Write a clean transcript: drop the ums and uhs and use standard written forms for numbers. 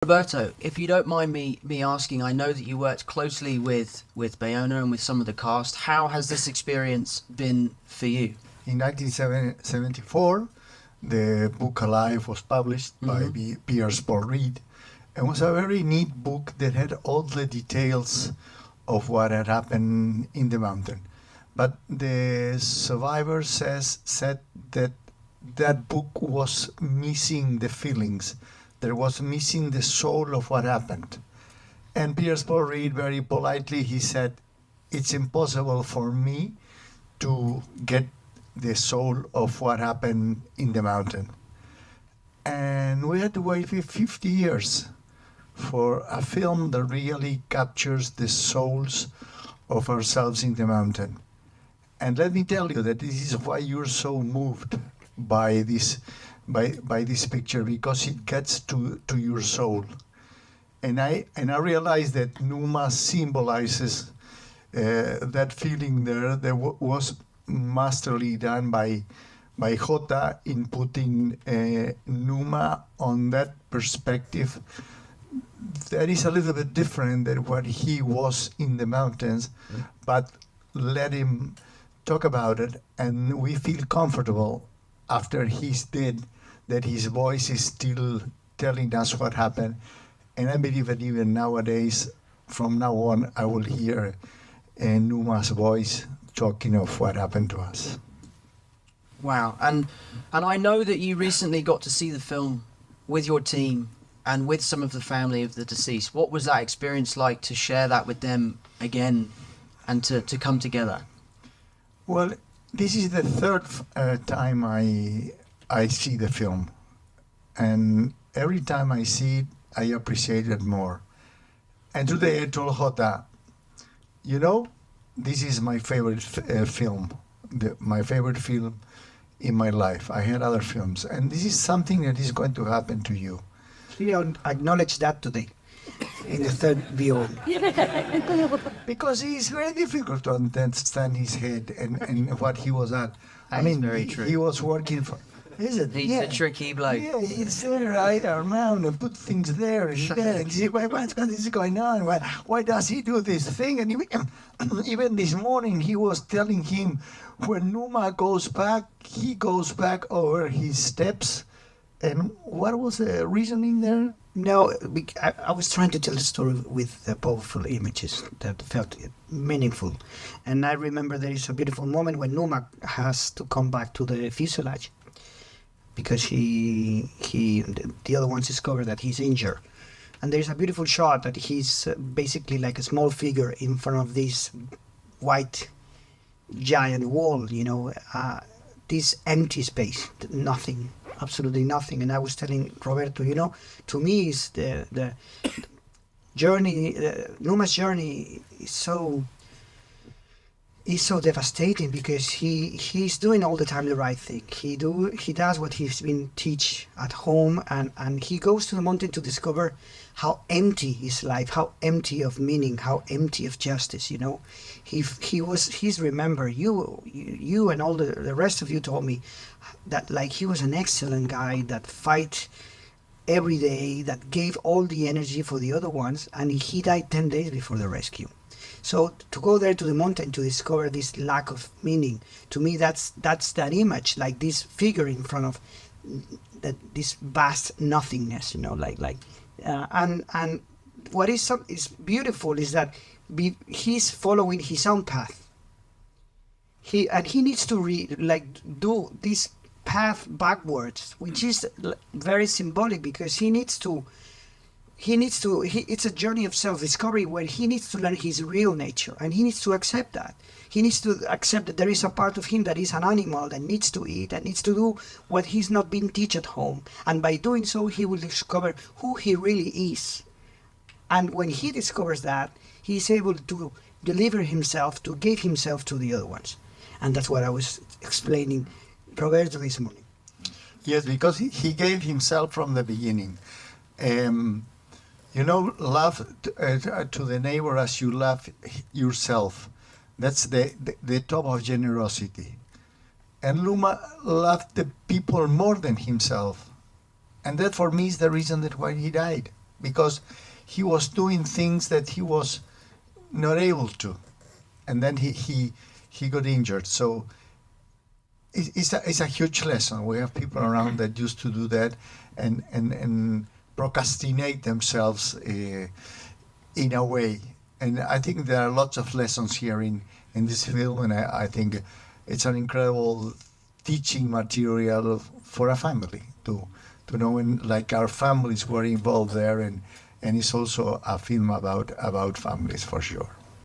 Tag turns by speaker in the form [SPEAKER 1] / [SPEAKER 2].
[SPEAKER 1] Roberto, if you don't mind me asking, I know that you worked closely with Bayona and with some of the cast. How has this experience been for you?
[SPEAKER 2] In 1974, the book Alive was published by Piers Paul Reed. It was a very neat book that had all the details of what had happened in the mountain. But the survivor said that that book was missing the feelings. There was missing the soul of what happened. And Piers Paul Reed, very politely, he said, it's impossible for me to get the soul of what happened in the mountain. And we had to wait for 50 years for a film that really captures the souls of ourselves in the mountain. And let me tell you that this is why you're so moved by this picture, because it gets to your soul. And I realized that Numa symbolizes that feeling there that was masterly done by Jota in putting Numa on that perspective that is a little bit different than what he was in the mountains, but let him talk about it, and we feel comfortable after he's dead that his voice is still telling us what happened. And I believe that even nowadays, from now on, I will hear Numa's voice talking of what happened to us.
[SPEAKER 1] Wow. And I know that you recently got to see the film with your team and with some of the family of the deceased. What was that experience like to share that with them again and to come together?
[SPEAKER 2] Well, this is the third time I see the film. And every time I see it, I appreciate it more. And today I told Jota, this is my favorite film, my favorite film in my life. I had other films, and this is something that is going to happen to you.
[SPEAKER 3] He acknowledged that today in the third viewing.
[SPEAKER 2] Because it's very difficult to understand his head and what he was at.
[SPEAKER 1] That is very true.
[SPEAKER 2] He was working for... Is it?
[SPEAKER 1] He's a tricky bloke.
[SPEAKER 2] Yeah, it's there right around and put things there and there. And you see, what's going on? Why does he do this thing? And even this morning, he was telling him when Numa goes back, he goes back over his steps. And what was the reasoning there?
[SPEAKER 3] No, I was trying to tell the story with powerful images that felt meaningful. And I remember there is a beautiful moment when Numa has to come back to the fuselage, because the other ones discover that he's injured. And there's a beautiful shot that he's basically like a small figure in front of this white giant wall, this empty space, nothing, absolutely nothing. And I was telling Roberto, to me is the journey, Numa's journey is so devastating, because he's doing all the time the right thing. He does what he's been taught at home, and he goes to the mountain to discover how empty his life, how empty of meaning, how empty of justice. He's remember you and all the rest of you told me that like he was an excellent guy that fight every day, that gave all the energy for the other ones, and he died 10 days before the rescue. So to go there to the mountain to discover this lack of meaning, to me that's that image, like this figure in front of this vast nothingness, and what is beautiful is that he's following his own path. He needs to do this path backwards, which is very symbolic, because it's a journey of self-discovery where he needs to learn his real nature, and he needs to accept that. He needs to accept that there is a part of him that is an animal that needs to eat, that needs to do what he's not been taught at home. And by doing so, he will discover who he really is. And when he discovers that, he's able to deliver himself, to give himself to the other ones. And that's what I was explaining Roberto this morning.
[SPEAKER 2] Yes, because he gave himself from the beginning. Love to the neighbor as you love yourself. That's the top of generosity. And Numa loved the people more than himself. And that for me is the reason that why he died. because he was doing things that he was not able to, and then he got injured. So it's a huge lesson. We have people around that used to do that and procrastinate themselves in a way. And I think there are lots of lessons here in this film, and I think it's an incredible teaching material for a family to know, and like our families were involved there, and it's also a film about families for sure.